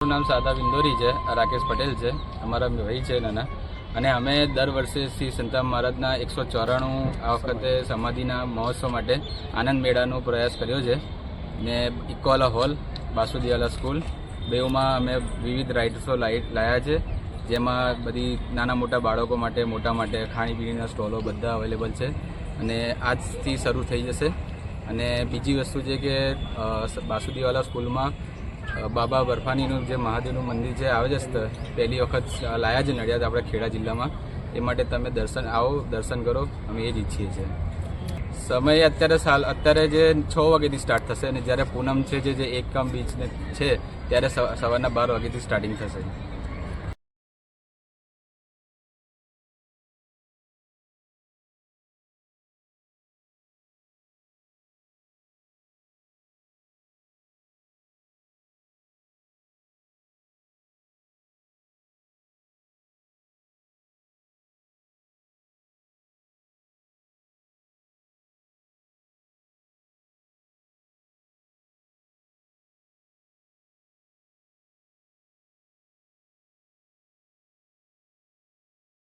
મારું નામ સાદા વિંદોરી છે, રાકેશ પટેલ છે, અમારા ભાઈ છે નાના. અને અમે દર વર્ષે શ્રી સંતા મહારાજના 194 આ વખતે સમાધિના મહોત્સવ માટે આનંદ મેળાનો પ્રયાસ કર્યો છે. ને ઇકોલા હોલ, વાસુદેવાલા સ્કૂલ બેઉમાં અમે વિવિધ રાઇડ્સો લાવ્યા છે, જેમાં બધી નાના મોટા બાળકો માટે, મોટા માટે ખાણીપીણીના સ્ટોલો બધા અવેલેબલ છે અને આજથી શરૂ થઈ જશે. અને બીજી વસ્તુ છે કે વાસુદેવાલા સ્કૂલમાં બાબા બરફાનીનું જે મહાદેવનું મંદિર છે આવે છે, પહેલી વખત લાયા છે નડિયાદ, આપણે ખેડા જિલ્લામાં. એ માટે તમે દર્શન કરો, અમે એ જ ઈચ્છીએ છીએ. સમય અત્યારે જે 6 વાગ્યાથી સ્ટાર્ટ થશે અને જ્યારે પૂનમ છે જે એકમ બીચ છે ત્યારે સવારના 12 વાગ્યાથી સ્ટાર્ટિંગ થશે.